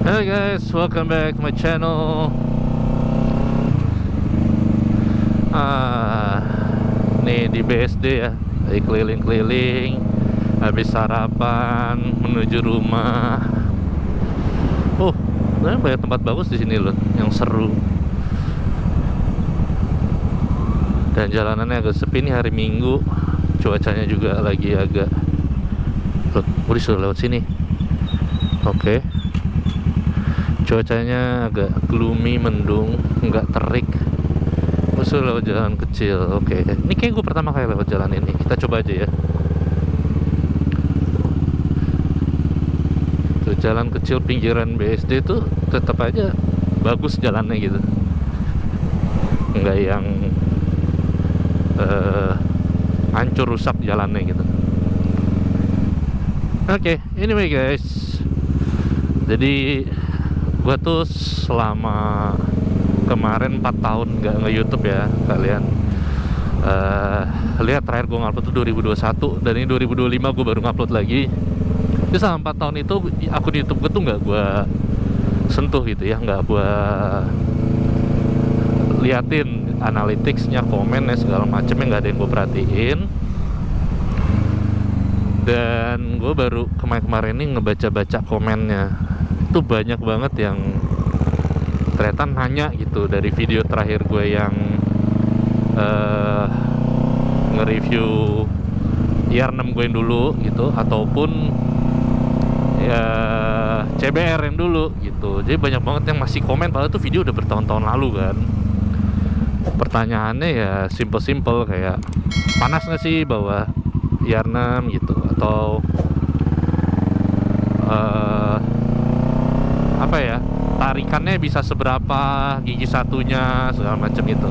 Hey guys, welcome back to my channel. Ah, nih di BSD ya, lagi keliling-keliling. Habis sarapan, menuju rumah. Sebenarnya banyak tempat bagus di sini loh, yang seru. Dan jalanannya agak sepi nih hari Minggu. Cuacanya juga lagi agak. Loh, gue disuruh lewat sini. Oke. Cuacanya agak gloomy, mendung, nggak terik. Musuh lewat jalan kecil. Oke. Ini kayak gue pertama kali lewat jalan ini. Kita coba aja ya. Tuh, jalan kecil pinggiran BSD tuh tetap aja bagus jalannya gitu. Nggak yang hancur rusak jalannya gitu. Oke, anyway guys. Jadi gua tuh selama kemarin 4 tahun nggak nge-YouTube ya. Kalian lihat terakhir gua ngupload tuh 2021, dan ini 2025 gua baru ngupload lagi. Jadi selama 4 tahun itu akun YouTube gua tuh nggak gua sentuh gitu ya, nggak gua liatin analyticsnya, komen ya, segala macem, nggak ada yang gua perhatiin. Dan gue baru kemarin ini ngebaca-baca komennya. Itu banyak banget yang ternyata nanya gitu, dari video terakhir gue yang nge-review IR6 gue yang dulu gitu, ataupun ya CBR yang dulu gitu. Jadi banyak banget yang masih komen, padahal itu video udah bertahun-tahun lalu kan. Pertanyaannya ya simple-simple, kayak panas gak sih bawa IR6 gitu, atau apa ya, tarikannya bisa seberapa, gigi satunya, segala macam itu.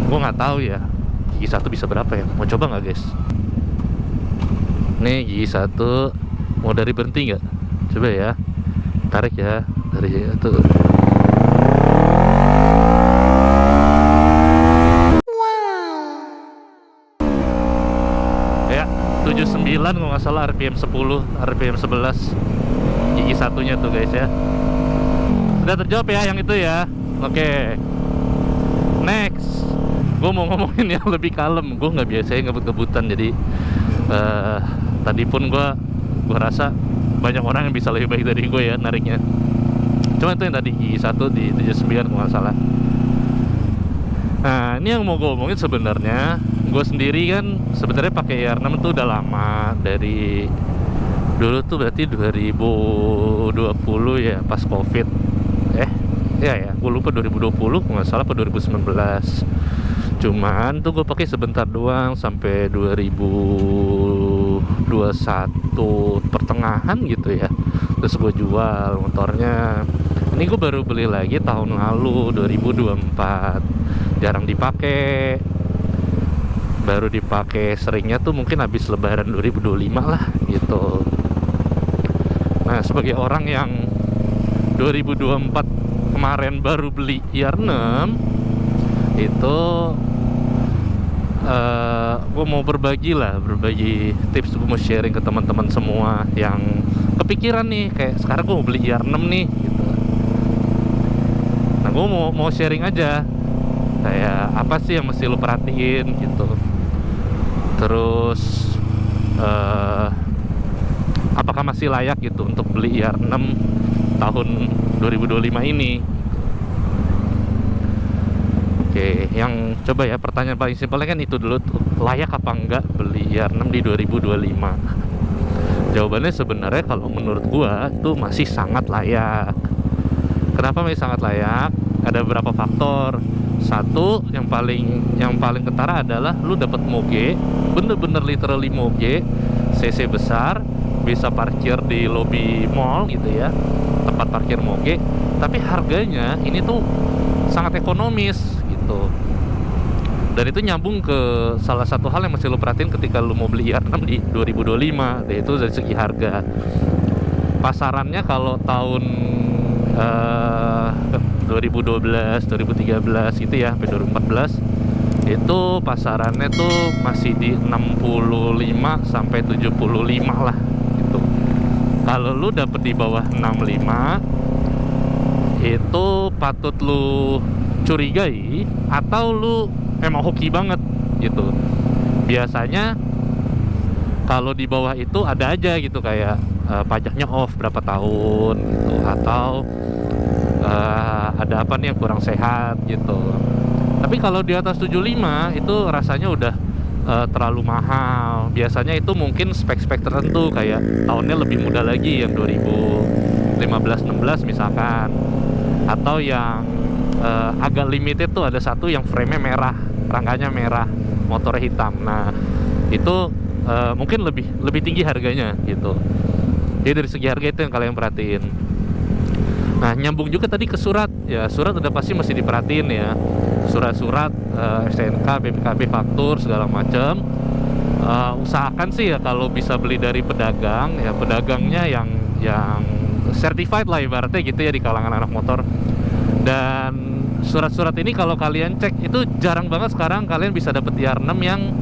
Gue nggak tahu ya gigi satu bisa berapa ya. Mau coba nggak guys? Nih gigi satu, mau dari berhenti nggak? Coba ya, tarik ya dari itu. Ya 79 kalau nggak salah, RPM 10, RPM 11 gigi satunya tuh guys ya. Sudah terjawab ya yang itu ya. Oke. Next, gue mau ngomongin yang lebih kalem. Gue nggak biasanya ngebut-ngebutan, jadi tadi pun gue rasa banyak orang yang bisa lebih baik dari gue ya nariknya. Cuma itu yang tadi gigi satu di 79 kalau nggak salah. Nah, ini yang mau gue omongin sebenarnya. Gue sendiri kan sebenarnya pakai IR6 tuh udah lama, dari dulu tuh berarti 2020 ya, pas COVID. Ya, gue lupa 2020 kalau nggak salah, apa 2019. Cuman tuh gue pakai sebentar doang sampai 2021 pertengahan gitu ya. Terus gue jual motornya. Ini gue baru beli lagi tahun lalu 2024. Jarang dipakai. Baru dipakai seringnya tuh mungkin habis lebaran 2025 lah gitu. Nah, sebagai orang yang 2024 kemarin baru beli IR6 itu, gue mau berbagi tips. Gue mau sharing ke teman-teman semua yang kepikiran nih, kayak sekarang gue mau beli IR6 nih gitu. Nah, gue mau sharing aja, kayak apa sih yang mesti lo perhatiin gitu. Terus apakah masih layak gitu untuk beli IR6 tahun 2025 ini. Oke, yang coba ya, pertanyaan paling simpelnya kan itu dulu tuh, layak apa enggak beli IR6 di 2025? Jawabannya sebenarnya kalau menurut gua tuh masih sangat layak. Kenapa masih sangat layak? Ada beberapa faktor. Satu, yang paling ketara adalah lu dapat moge, bener-bener literally moge, CC besar, bisa parkir di lobi mall gitu ya, tempat parkir moge, tapi harganya ini tuh sangat ekonomis gitu. Dan itu nyambung ke salah satu hal yang mesti lo perhatiin ketika lo mau beli IR6 di 2025, yaitu dari segi harga. Pasarannya kalau tahun 2012, 2013 gitu ya, sampai 2014 itu pasarannya tuh masih di 65 sampai 75 lah gitu. Kalau lu dapet di bawah 65 itu patut lu curigai atau lu emang hoki banget gitu. Biasanya kalau di bawah itu ada aja gitu kayak pajaknya off berapa tahun gitu, atau ada apa nih yang kurang sehat gitu. Tapi kalau di atas 75 itu rasanya udah terlalu mahal. Biasanya itu mungkin spek-spek tertentu kayak tahunnya lebih muda lagi, yang 2015-16 misalkan, atau yang agak limited tuh ada satu yang frame-nya merah, rangkanya merah, motornya hitam. Nah itu mungkin lebih tinggi harganya gitu. Jadi dari segi harga itu yang kalian perhatiin. Nah nyambung juga tadi ke surat ya, surat udah pasti mesti diperhatiin ya, surat-surat STNK, BPKB, faktur segala macam. Usahakan sih ya kalau bisa beli dari pedagang ya, pedagangnya yang certified lah ibaratnya gitu ya di kalangan anak motor. Dan surat-surat ini kalau kalian cek itu jarang banget sekarang kalian bisa dapet IR6 yang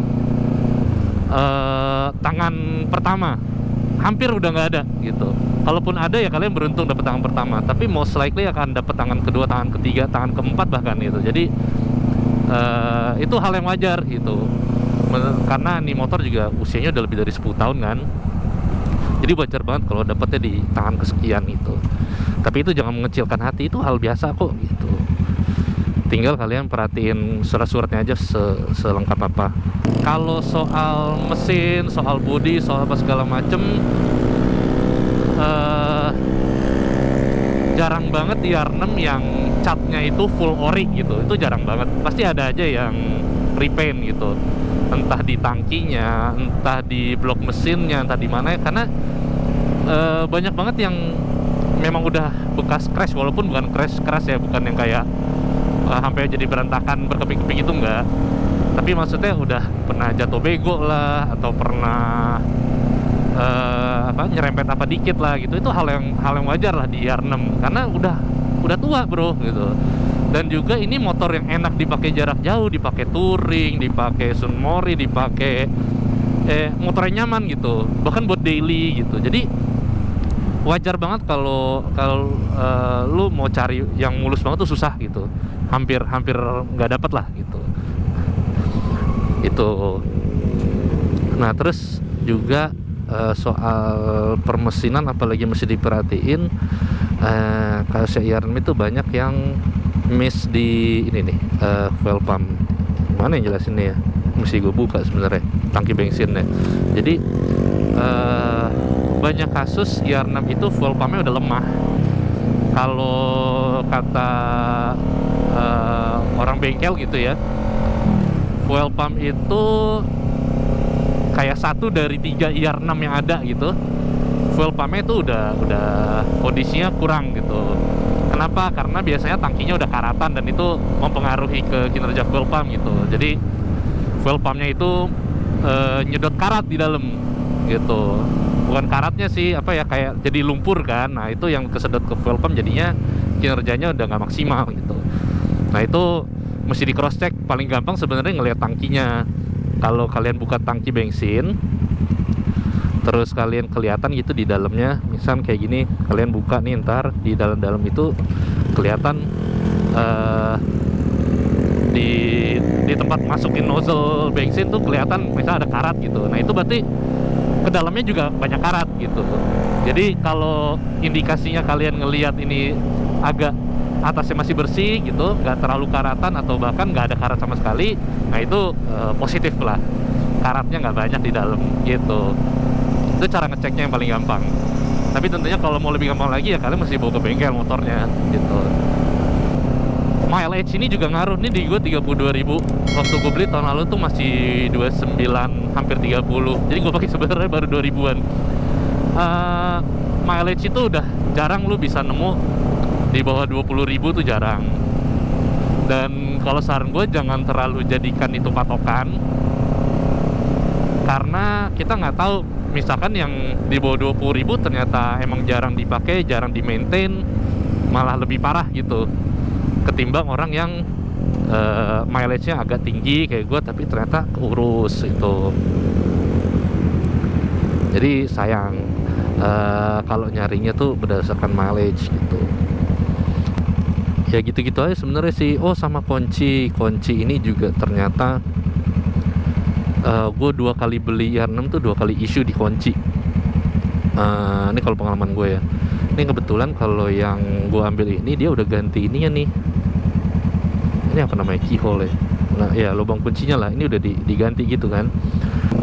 tangan pertama, hampir udah nggak ada gitu. Kalaupun ada ya kalian beruntung dapet tangan pertama, tapi most likely akan dapet tangan kedua, tangan ketiga, tangan keempat bahkan gitu. Jadi itu hal yang wajar gitu, karena nih motor juga usianya udah lebih dari 10 tahun kan. Jadi wajar banget kalau dapetnya di tangan kesekian itu. Tapi itu jangan mengecilkan hati, itu hal biasa kok gitu. Tinggal kalian perhatiin surat-suratnya aja selengkap apa. Kalau soal mesin, soal bodi, soal apa segala macem, jarang banget IR6 yang catnya itu full ori gitu. Itu jarang banget. Pasti ada aja yang repaint gitu, entah di tangkinya, entah di blok mesinnya, entah di mana. Karena banyak banget yang memang udah bekas crash, walaupun bukan crash keras ya, bukan yang kayak sampai jadi berantakan berkeping-keping itu enggak. Tapi maksudnya udah pernah jatuh bego lah, atau pernah nyerempet apa dikit lah gitu. Itu hal yang wajar lah di IR6 karena udah tua bro gitu. Dan juga ini motor yang enak dipakai jarak jauh, dipakai touring, dipakai sunmori, dipakai motornya nyaman gitu, bahkan buat daily gitu. Jadi wajar banget kalau lu mau cari yang mulus banget tuh susah gitu, hampir nggak dapat lah gitu. Itu. Nah terus juga soal permesinan apalagi mesti diperhatiin. Kalau IR6 itu banyak yang miss di ini nih, fuel pump. Mana yang jelasinnya ya? Mesti gue buka sebenarnya tangki bensinnya. Jadi banyak kasus IR6 itu fuel pumpnya udah lemah. Kalau kata orang bengkel gitu ya, fuel pump itu kayak 1 dari 3 IR6 yang ada gitu. Fuel pumpnya itu udah kondisinya kurang gitu. Kenapa? Karena biasanya tangkinya udah karatan dan itu mempengaruhi ke kinerja fuel pump gitu. Jadi fuel pumpnya itu nyedot karat di dalam gitu. Bukan karatnya sih, kayak jadi lumpur kan. Nah itu yang kesedot ke fuel pump, jadinya kinerjanya udah nggak maksimal gitu. Nah itu mesti di cross check. Paling gampang sebenarnya ngelihat tangkinya. Kalau kalian buka tangki bensin, terus kalian kelihatan gitu di dalamnya, misal kayak gini, kalian buka nih, ntar di dalam itu kelihatan di tempat masukin nozzle bensin tuh kelihatan misal ada karat gitu. Nah itu berarti ke dalamnya juga banyak karat gitu. Jadi kalau indikasinya kalian ngelihat ini agak atasnya masih bersih gitu, nggak terlalu karatan atau bahkan nggak ada karat sama sekali, nah itu positif lah, karatnya nggak banyak di dalam gitu. Itu cara ngeceknya yang paling gampang. Tapi tentunya kalau mau lebih gampang lagi ya kalian mesti bawa ke bengkel motornya gitu. Mileage ini juga ngaruh. Nih di gue 32.000, waktu gue beli tahun lalu tuh masih 29 hampir 30. Jadi gue pakai sebenarnya baru 2000-an. Mileage itu udah jarang lu bisa nemu di bawah 20.000 tuh jarang. Dan kalau saran gue jangan terlalu jadikan itu patokan, karena kita nggak tahu, misalkan yang di bawah 20.000 ternyata emang jarang dipakai, jarang di maintain, malah lebih parah gitu ketimbang orang yang mileage-nya agak tinggi kayak gue tapi ternyata keurus itu. Jadi sayang. Kalau nyarinya tuh berdasarkan mileage gitu. Ya gitu-gitu aja sebenarnya sih. Oh, sama kunci ini juga ternyata gue 2 kali beli IR6 tuh 2 kali issue di kunci. Ini kalau pengalaman gue ya. Ini kebetulan kalau yang gue ambil ini dia udah ganti ininya nih. Ini apa namanya, keyhole ya. Nah ya, lubang kuncinya lah. Ini udah diganti gitu kan.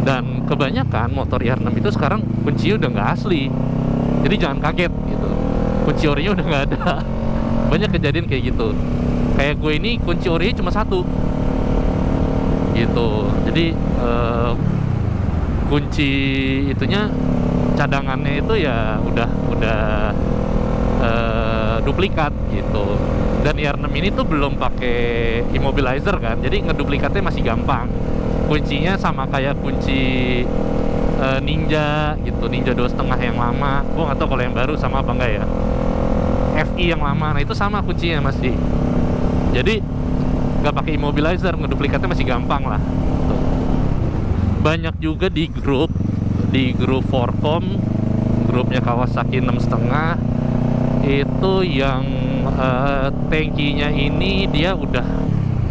Dan kebanyakan motor IR6 itu sekarang kuncinya udah nggak asli. Jadi jangan kaget gitu. Kunci orinya udah nggak ada. Banyak kejadian kayak gitu. Kayak gue ini kunci orinya cuma 1 gitu. Jadi kunci itunya, cadangannya itu ya udah duplikat gitu. Dan IR6 ini tuh belum pakai immobilizer kan, jadi ngeduplikatnya masih gampang. Kuncinya sama kayak kunci Ninja gitu, Ninja 2,5 yang lama. Gua nggak tahu kalau yang baru sama apa enggak ya. FI yang lama, nah itu sama kuncinya masih. Jadi nggak pakai immobilizer, ngeduplikatnya masih gampang lah. Banyak juga di grup Forcom, grupnya Kawasaki 6,5 itu yang tangkinya ini dia udah,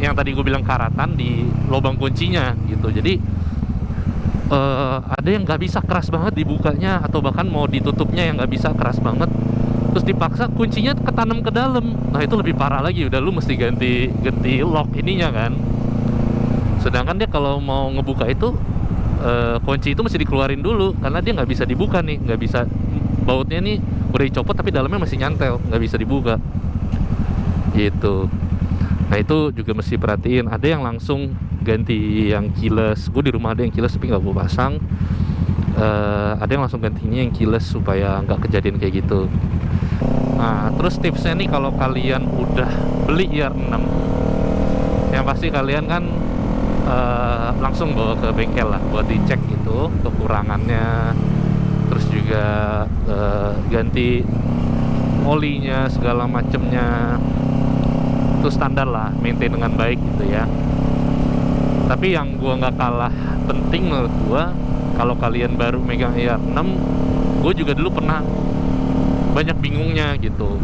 yang tadi gue bilang karatan di lubang kuncinya gitu. Jadi ada yang nggak bisa keras banget dibukanya, atau bahkan mau ditutupnya yang nggak bisa keras banget, terus dipaksa kuncinya ketanam ke dalam. Nah itu lebih parah lagi, udah lu mesti ganti lock ininya kan. Sedangkan dia kalau mau ngebuka itu kunci itu mesti dikeluarin dulu, karena dia nggak bisa dibuka nih, nggak bisa, bautnya nih udah dicopot tapi dalamnya masih nyantel, nggak bisa dibuka gitu. Nah itu juga mesti perhatiin. Ada yang langsung ganti yang keyless. Gue di rumah ada yang keyless tapi nggak gue pasang. Ada yang langsung gantinya yang keyless supaya nggak kejadian kayak gitu. Nah terus tipsnya nih, kalau kalian udah beli IR6, yang pasti kalian kan langsung bawa ke bengkel lah buat dicek gitu kekurangannya, terus juga ganti olinya segala macemnya. Itu standar lah, maintain dengan baik gitu ya. Tapi yang gua nggak kalah penting menurut gua, kalau kalian baru megang IR6, gua juga dulu pernah banyak bingungnya gitu.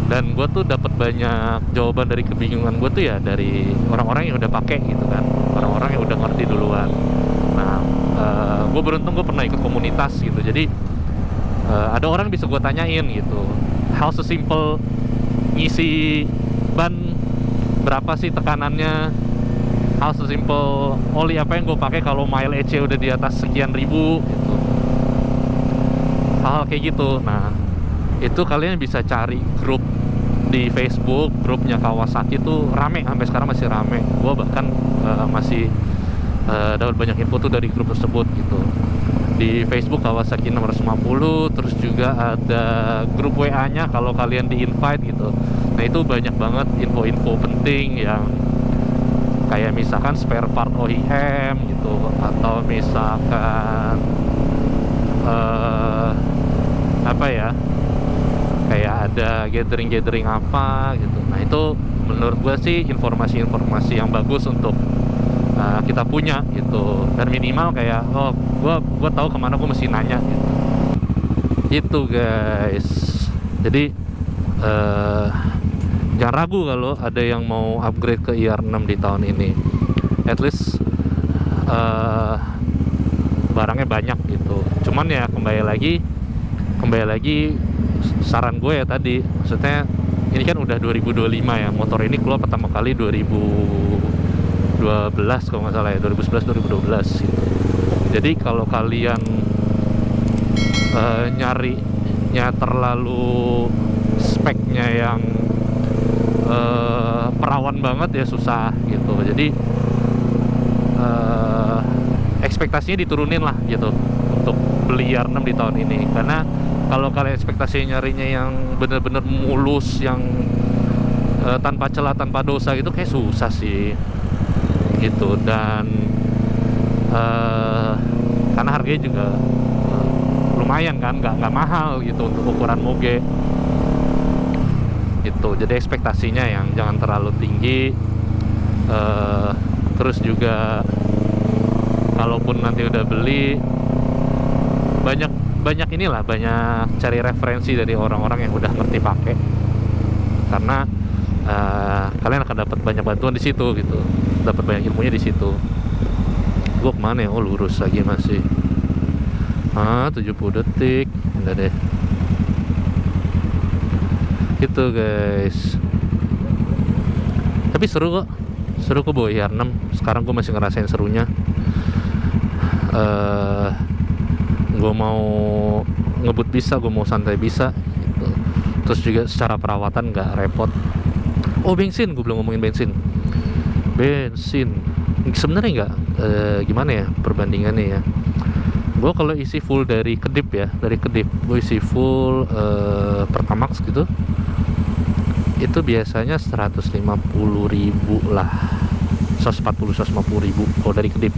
Dan gue tuh dapat banyak jawaban dari kebingungan gue tuh ya dari orang-orang yang udah pakai gitu kan, orang-orang yang udah ngerti duluan. Nah, gue beruntung gue pernah ikut komunitas gitu, jadi ada orang bisa gue tanyain gitu, hal sesimpel ngisi ban berapa sih tekanannya, hal sesimpel oli apa yang gue pakai kalau mileage udah di atas sekian ribu gitu, hal kayak gitu. Nah itu kalian bisa cari grup di Facebook, grupnya Kawasaki tuh rame, sampai sekarang masih rame. Gua bahkan masih dapat banyak info tuh dari grup tersebut gitu. Di Facebook Kawasaki 650, terus juga ada grup WA-nya kalau kalian di-invite gitu. Nah itu banyak banget info-info penting yang kayak misalkan spare part OEM gitu, atau misalkan apa ya, kayak ada gathering apa gitu. Nah itu menurut gue sih informasi-informasi yang bagus untuk kita punya gitu. Dan minimal kayak, oh gue tahu kemana gue mesti nanya gitu. Itu guys. Jadi jangan ragu kalau ada yang mau upgrade ke IR6 di tahun ini. At least barangnya banyak gitu. Cuman ya kembali lagi saran gue ya tadi, maksudnya ini kan udah 2025 ya, motor ini keluar pertama kali 2012 kalau nggak salah ya, 2011-2012 gitu. Jadi kalau kalian nyarinya terlalu speknya yang perawan banget ya susah gitu. Jadi ekspektasinya diturunin lah gitu untuk beli IR6 di tahun ini, karena kalau kalian ekspektasinya nyarinya yang bener-bener mulus, yang tanpa celah, tanpa dosa gitu, kayak susah sih gitu. Dan karena harganya juga lumayan kan, nggak mahal gitu untuk ukuran moge gitu. Jadi ekspektasinya yang jangan terlalu tinggi. Terus juga kalaupun nanti udah beli, banyak banyak inilah, banyak cari referensi dari orang-orang yang udah ngerti pakai, karena kalian akan dapat banyak bantuan di situ gitu, dapat banyak ilmunya di situ. Gue kemana ya? Oh, lurus lagi masih. 70 detik. Udah deh. Gitu guys. Tapi seru kok. Seru kok bawa IR6. Sekarang gue masih ngerasain serunya. Gue mau ngebut bisa, gue mau santai bisa gitu. Terus juga secara perawatan gak repot. Oh, bensin, gue belum ngomongin bensin. Sebenarnya nggak gimana ya perbandingannya ya. Gue kalau isi full dari Kedip ya, gue isi full Pertamax gitu, itu biasanya 150.000 lah, 150.000 kalau dari Kedip.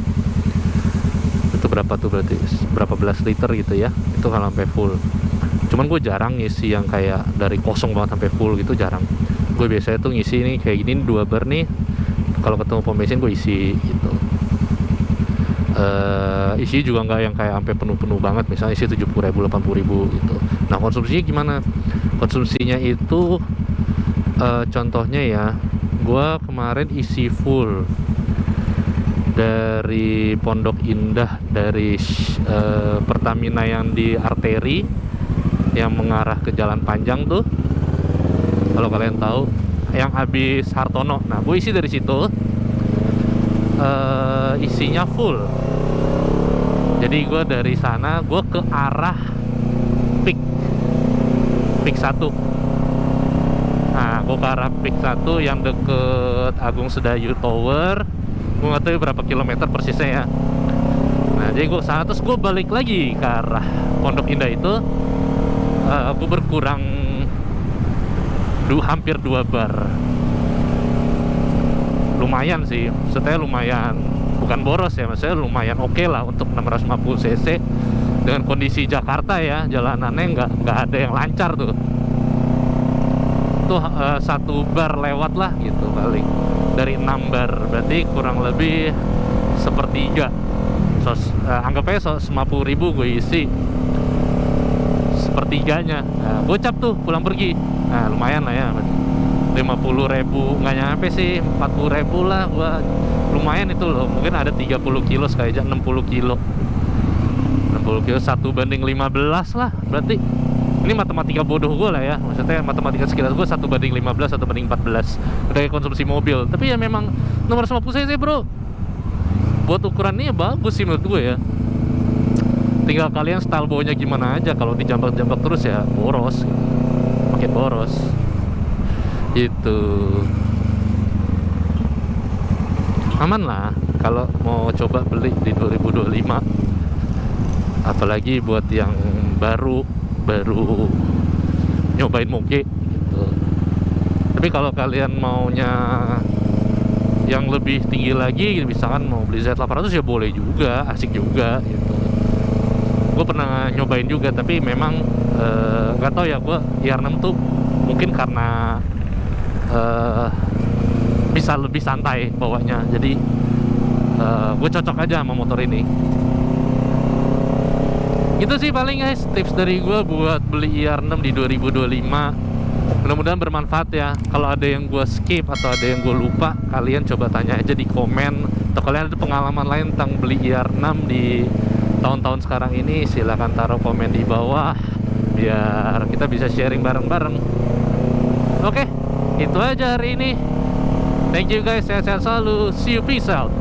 Itu berapa tuh berarti? Berapa belas liter gitu ya, itu kalau sampai full. Cuman gue jarang ngisi yang kayak dari kosong banget sampai full gitu, jarang. Gue biasanya tuh ngisi nih kayak gini 2 bar nih, kalau ketemu pom bensin gue isi gitu. Isi juga nggak yang kayak sampai penuh-penuh banget, misalnya isi 70.000, 80.000 gitu. Nah, konsumsinya gimana? Konsumsinya itu contohnya ya, gue kemarin isi full dari Pondok Indah, dari Pertamina yang di arteri yang mengarah ke Jalan Panjang tuh, kalau kalian tahu, yang habis Hartono. Nah, gue isi dari situ, isinya full. Jadi gue dari sana gue ke arah Pik 1. Nah, gue ke arah Pik 1 yang deket Agung Sedayu Tower. Gue nggak tahu berapa kilometer persisnya ya. Nah, jadi gue kesana, terus gue balik lagi ke arah Pondok Indah itu. Gue berkurang hampir 2 bar. Lumayan sih, maksudnya lumayan, bukan boros ya, maksudnya lumayan oke lah untuk 650 cc dengan kondisi Jakarta ya, jalanannya nggak ada yang lancar tuh. Tuh 1 bar lewat lah gitu paling dari 6 bar, berarti kurang lebih sepertiga. Anggap aja 150.000 gue isi sepertiganya. Nah, gocap tuh pulang pergi. Nah, lumayan lah ya, 50.000, nggak nyampe sih, 40.000 lah gua. Lumayan itu loh, mungkin ada 30 kilo sekali aja, 60 kilo 1/15 lah. Berarti ini matematika bodoh gue lah ya, maksudnya matematika sekilas gue 1/15, 1/14 dari konsumsi mobil. Tapi ya memang nomor 50 cc bro, buat ukuran ini bagus sih menurut gue ya. Tinggal kalian style bawanya gimana aja. Kalau dijambak-jambak terus ya boros, makin boros itu. Aman lah kalau mau coba beli di 2025, apalagi buat yang baru nyobain moge gitu. Tapi kalau kalian maunya yang lebih tinggi lagi, misalkan mau beli Z800 ya boleh juga, asik juga gitu. Gue pernah nyobain juga, tapi memang nggak tahu ya, gue IR6 tuh mungkin karena bisa lebih santai bawanya, jadi gue cocok aja sama motor ini. Gitu sih paling guys tips dari gue buat beli IR6 di 2025. Mudah-mudahan bermanfaat ya. Kalau ada yang gue skip atau ada yang gue lupa, kalian coba tanya aja di komen. Atau kalian ada pengalaman lain tentang beli IR6 di tahun-tahun sekarang ini, silahkan taruh komen di bawah biar kita bisa sharing bareng-bareng. Oke, itu aja hari ini. Thank you guys, sehat-sehat selalu. See you, peace out.